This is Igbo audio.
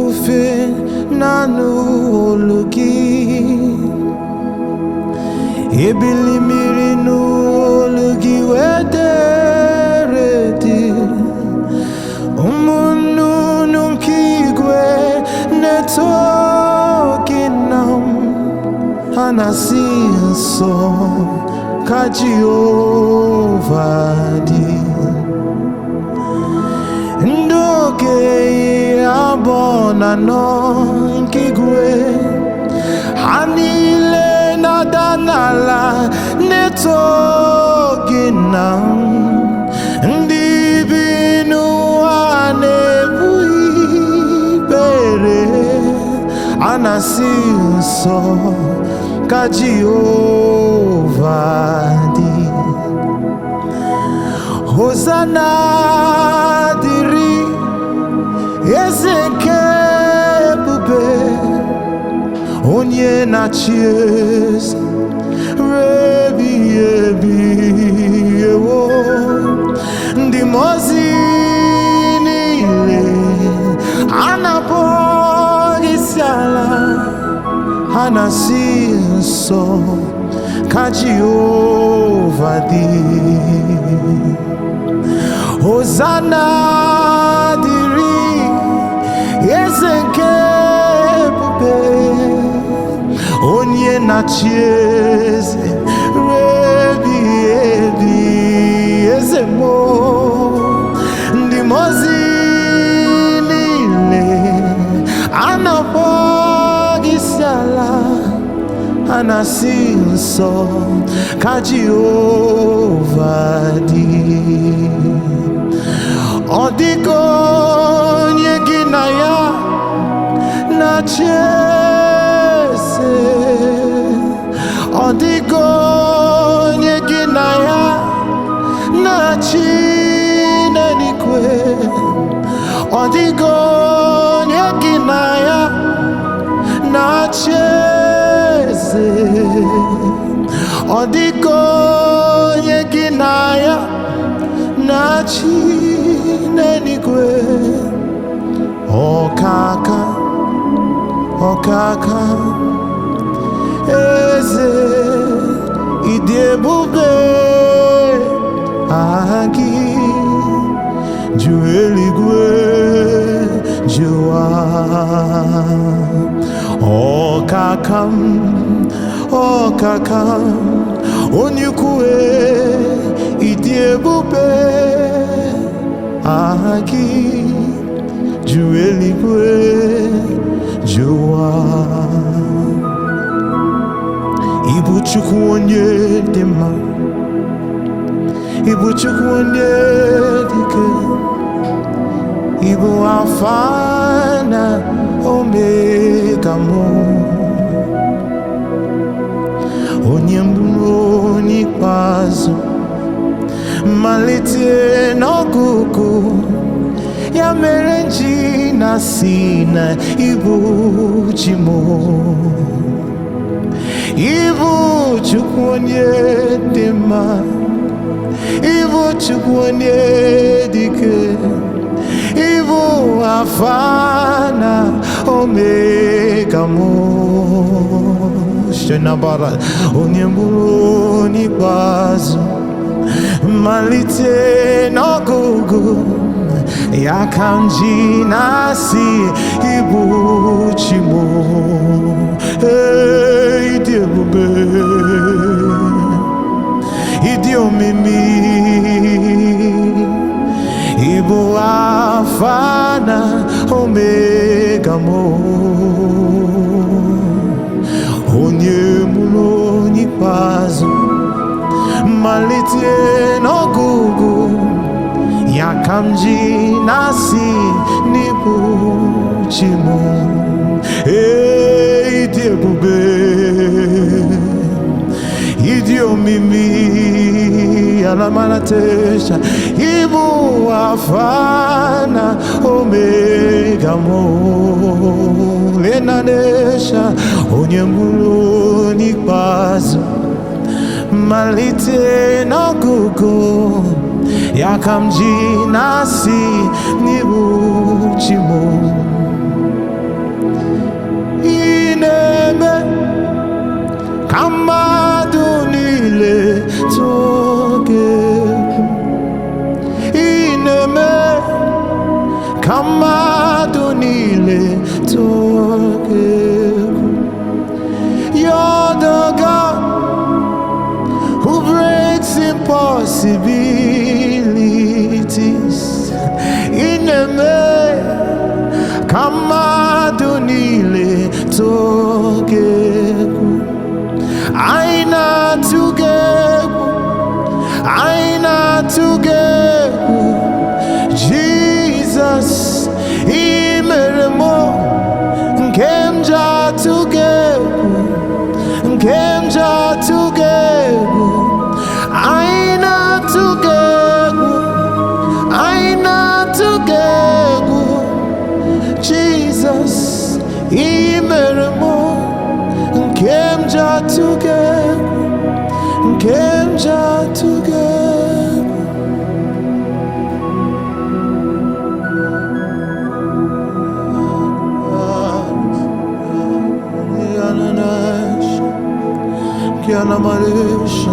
ifufe na-anụ olu gị, ebili mmiri n'olu gị wedere dị, ụmụ nnụnụ nke igwe na-eto gị na ha na-asị nsọ ka Jehova dị. Ndị okenye abụọ na anọ nke igwe ha niile na-ada n'ala na-eto gị na ndị bi n'ụwa na-ebu ikpere a na-asị nsọ ka Jehova dị. Hosanna dịrị eze nke ebube, onye na-achị eze ebighị ebi. Ewo, ndị mmụọ ozi niile a na-akpọ isi ala, ha na-asị nsọ ka Jehova dị. Hosanna dịrị eze nke ebube, onye na-achị eze ebighị ebi. Eze mo, ndị mmụọ ozi niile a na-akpọ isi ala, ha na-asị nsọ ka Jehova dị. Ọ dịghị onye gị na ya na-achị eze, ọ dịghị onye gị na ya na-achị n'eluigwe, ọ dịghị onye gị na ya na-achị eze, ọ dịghị onye gị na ya na-achị n'eluigwe. Ọkaka ọkaka eze ịdị ebube, aha gị ju eluigwe jụwa. Ọkaka m ọkaka onye ukwu, ịdị ebube, aha gị ju eluigwe jụwa. Ịbụ Chukwu onye dị mma, ịbụ Chukwu onye dị ike, ịbụ Alfa na Omega mụ, onye mbụ onye ikpeazụ, mmalite n'ọgụgụ, ya mere nji na-asị na ịbụ chi m. Ịbụ Chukwu onye dị mma, ịbụ Chukwu onye dị ike, ịbụ Alfa na Omega mụ, onye mbụ onye ikpeazụ, mmalite n'ọgụgụ, ya ka m ji na-asị ịbụ chi m. Ịdị ebube, ịdị omimi, ịbụ Alfa na Omega m, onye mụrụ onye ikpeazụ, mmalite n'ọgụgụ, ya ka m ji na-asị n'ịbụ chi m. Ịdị ebube, ịdị omimi, alamanatesha, ịbụ Alfa na Omega m, lenanesha, onye mụrụ onye ikpeazụ, mmalite n'ọgụgụ, ya ka m ji na-asị n'ịbụ chi m. ineme ka mmadụ niile tụọ gị egwu. Ineme ka mmadụ niile tụọ gị egwu. You're the God who breaks impossibilities. Ineme ka mmadụ niile tụọ gị egwu. Anyị na-atụ gị egwu, anyị na-atụ gị egwu. Jesus, I mere m nke m ji atụ gị egwu, nke m ji atụ gị egwu. Anyị na-atụ gị egwu, anyị na-atụ gị egwu. Jesus, I mere m nke m ji atụ gị egwu, nke m ji atụ gị egwu. Kiana Marisha